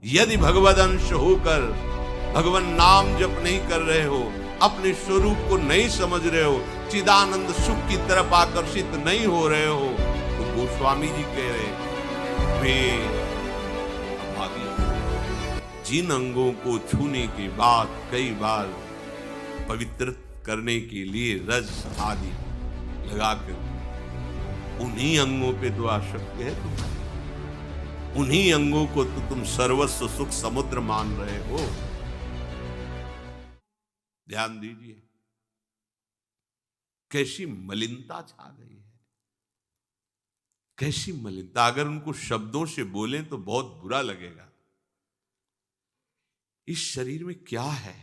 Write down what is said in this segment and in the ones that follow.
यदि भगवद अंश होकर भगवान नाम जप नहीं कर रहे हो, अपने स्वरूप को नहीं समझ रहे हो, चिदानंद सुख की तरफ आकर्षित नहीं हो रहे हो, तो गोस्वामी जी कह रहे वे अभागी। जिन अंगों को छूने के बाद कई बार पवित्र करने के लिए रज आदि लगाकर उन्हीं अंगों पे तो आसक्ति है तुम्हारी, उन्हीं अंगों को तो तुम सर्वस्व सुख समुद्र मान रहे हो। ध्यान दीजिए कैसी मलिनता छा गई है, कैसी मलिनता। अगर उनको शब्दों से बोलें तो बहुत बुरा लगेगा। इस शरीर में क्या है?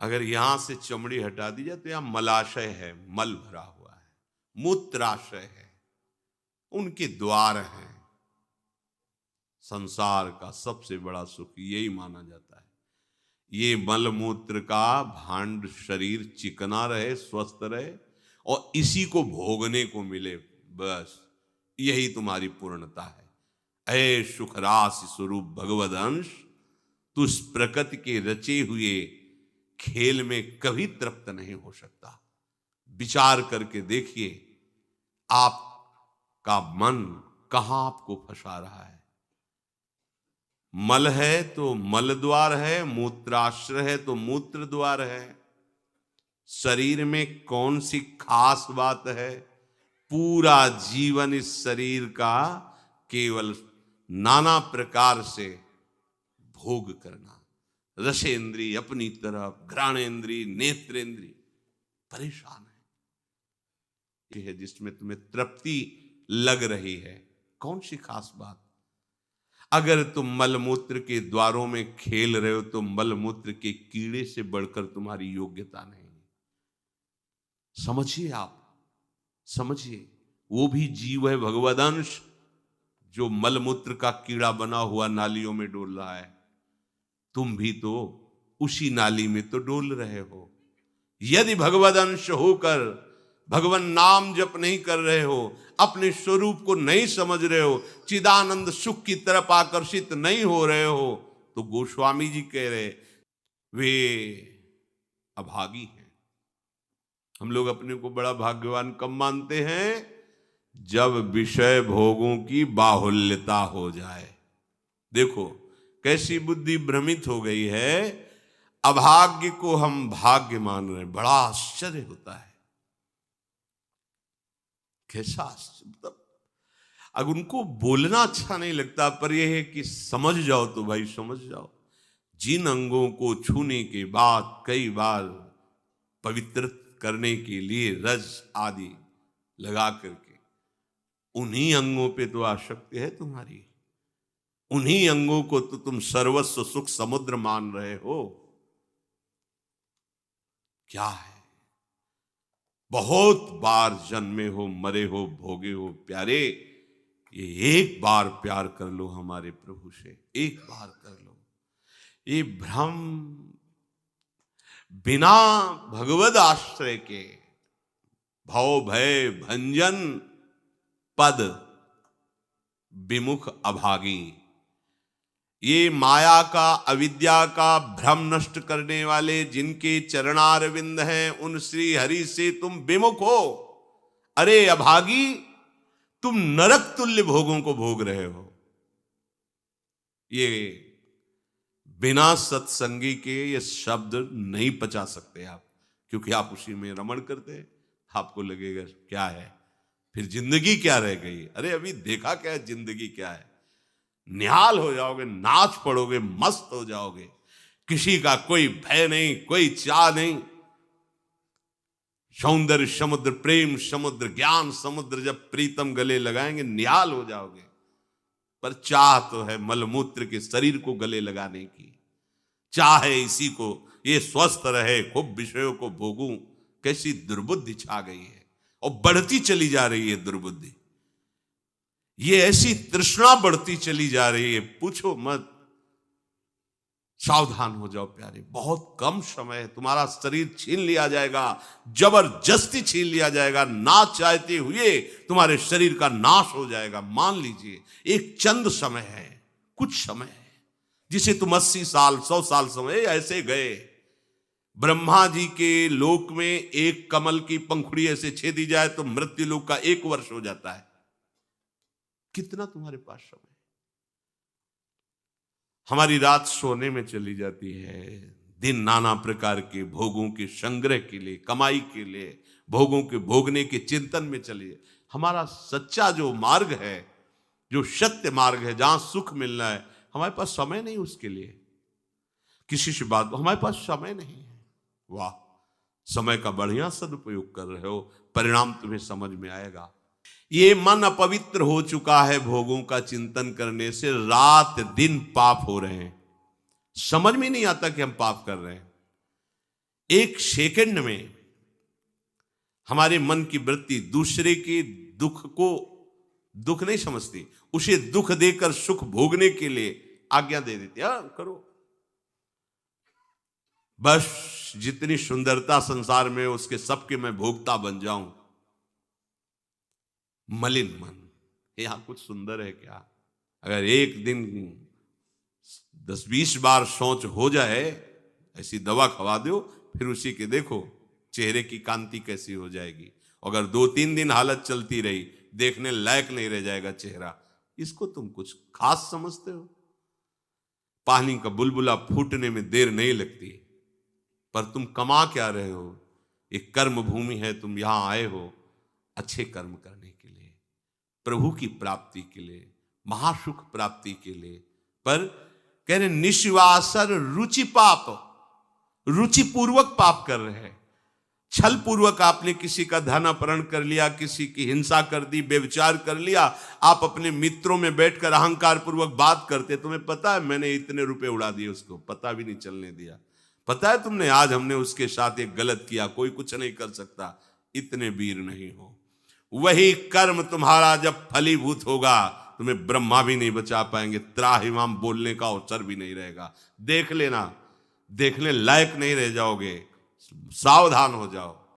अगर यहां से चमड़ी हटा दी जाए तो यहां मलाशय है, मल भरा हुआ है, मूत्राशय है, उनके द्वार हैं। संसार का सबसे बड़ा सुख यही माना जाता है, ये मल मूत्र का भांड शरीर चिकना रहे, स्वस्थ रहे और इसी को भोगने को मिले, बस यही तुम्हारी पूर्णता है। ऐ सुखरास स्वरूप भगवद अंश, तू इस प्रकृति के रचे हुए खेल में कभी तृप्त नहीं हो सकता। विचार करके देखिए आपका मन कहां आपको फंसा रहा है। मल है तो मल द्वार है, मूत्राश्रय है तो मूत्र द्वार है। शरीर में कौन सी खास बात है? पूरा जीवन इस शरीर का केवल नाना प्रकार से भोग करना, रसेंद्री अपनी तरफ, घ्राणेंद्री, नेत्रेंद्री परेशान है। है जिसमें तुम्हें तृप्ति लग रही है, कौन सी खास बात? अगर तुम मलमूत्र के द्वारों में खेल रहे हो तो मलमूत्र के कीड़े से बढ़कर तुम्हारी योग्यता नहीं। समझिए, आप समझिए, वो भी जीव है भगवदंश, जो मलमूत्र का कीड़ा बना हुआ नालियों में डोल रहा है। तुम भी तो उसी नाली में तो डोल रहे हो। यदि भगवदंश होकर भगवान नाम जप नहीं कर रहे हो, अपने स्वरूप को नहीं समझ रहे हो, चिदानंद सुख की तरफ आकर्षित नहीं हो रहे हो, तो गोस्वामी जी कह रहे वे अभागी हैं। हम लोग अपने को बड़ा भाग्यवान कब मानते हैं? जब विषय भोगों की बाहुल्यता हो जाए। देखो कैसी बुद्धि भ्रमित हो गई है, अभाग्य को हम भाग्य मान रहे हैं। बड़ा आश्चर्य होता है, कैसा मतलब। अगर उनको बोलना अच्छा नहीं लगता, पर यह है कि समझ जाओ तो भाई समझ जाओ। जिन अंगों को छूने के बाद कई बार पवित्र करने के लिए रज आदि लगा करके उन्हीं अंगों पे तो आसक्ति है तुम्हारी, उन्हीं अंगों को तो तुम सर्वस्व सुख समुद्र मान रहे हो। क्या है? बहुत बार जन्मे हो, मरे हो, भोगे हो प्यारे, ये एक बार प्यार कर लो हमारे प्रभु से, एक बार कर लो। ये भ्रम बिना भगवद आश्रय के भव भय भंजन पद विमुख अभागी, ये माया का, अविद्या का भ्रम नष्ट करने वाले जिनके चरणारविंद हैं, उन श्री हरि से तुम विमुख हो। अरे अभागी, तुम नरक तुल्य भोगों को भोग रहे हो। ये बिना सत्संगी के ये शब्द नहीं पचा सकते आप, क्योंकि आप उसी में रमण करते हैं। आपको लगेगा क्या है, फिर जिंदगी क्या रह गई? अरे अभी देखा क्या है, जिंदगी क्या है। निहाल हो जाओगे, नाच पड़ोगे, मस्त हो जाओगे, किसी का कोई भय नहीं, कोई चाह नहीं। सौंदर्य समुद्र, प्रेम समुद्र, ज्ञान समुद्र जब प्रीतम गले लगाएंगे निहाल हो जाओगे। पर चाह तो है मलमूत्र के शरीर को गले लगाने की, चाह है इसी को ये स्वस्थ रहे, खूब विषयों को भोगूं। कैसी दुर्बुद्धि छा गई है और बढ़ती चली जा रही है दुर्बुद्धि। ये ऐसी तृष्णा बढ़ती चली जा रही है, पूछो मत। सावधान हो जाओ प्यारे, बहुत कम समय है, तुम्हारा शरीर छीन लिया जाएगा, जबरदस्ती छीन लिया जाएगा, ना चाहते हुए तुम्हारे शरीर का नाश हो जाएगा। मान लीजिए एक चंद समय है, कुछ समय है, जिसे तुम 80 साल 100 साल समय ऐसे गए। ब्रह्मा जी के लोक में एक कमल की पंखुड़ी ऐसे छेदी जाए तो मृत्यु लोक का 1 वर्ष हो जाता है। कितना तुम्हारे पास समय? हमारी रात सोने में चली जाती है, दिन नाना प्रकार के भोगों के संग्रह के लिए, कमाई के लिए, भोगों के भोगने के चिंतन में चलिए। हमारा सच्चा जो मार्ग है, जो सत्य मार्ग है, जहां सुख मिलना है, हमारे पास समय नहीं उसके लिए। किसी से बात, हमारे पास समय नहीं है। वाह, समय का बढ़िया सदुपयोग कर रहे हो, परिणाम तुम्हें समझ में आएगा। ये मन अपवित्र हो चुका है भोगों का चिंतन करने से, रात दिन पाप हो रहे हैं, समझ में नहीं आता कि हम पाप कर रहे हैं। एक सेकंड में हमारे मन की वृत्ति दूसरे के दुख को दुख नहीं समझती, उसे दुख देकर सुख भोगने के लिए आज्ञा दे देती है, करो। बस जितनी सुंदरता संसार में, उसके सबके मैं भोगता बन जाऊं। मलिन मन, यहां कुछ सुंदर है क्या? अगर एक दिन 10-20 बार सोच हो जाए, ऐसी दवा खवा दो, फिर उसी के देखो चेहरे की कांति कैसी हो जाएगी। अगर 2-3 दिन हालत चलती रही, देखने लायक नहीं रह जाएगा चेहरा। इसको तुम कुछ खास समझते हो? पानी का बुलबुला फूटने में देर नहीं लगती, पर तुम कमा क्या रहे हो? एक कर्म भूमि है, तुम यहां आए हो अच्छे कर्म करने के लिए, प्रभु की प्राप्ति के लिए, महासुख प्राप्ति के लिए। पर कह रहे निश्वासर रुचि पाप, रुचिपूर्वक पाप कर रहे हैं। छल पूर्वक आपने किसी का धन अपहरण कर लिया, किसी की हिंसा कर दी, व्यभिचार कर लिया। आप अपने मित्रों में बैठकर अहंकार पूर्वक बात करते, तुम्हें पता है मैंने इतने रुपए उड़ा दिए, उसको पता भी नहीं चलने दिया। पता है तुमने आज हमने उसके साथ एक गलत किया, कोई कुछ नहीं कर सकता। इतने वीर नहीं हो। वही कर्म तुम्हारा जब फलीभूत होगा, तुम्हें ब्रह्मा भी नहीं बचा पाएंगे, त्राहिमाम बोलने का अवसर भी नहीं रहेगा। देख लेना, देखने लायक नहीं रह जाओगे। सावधान हो जाओ।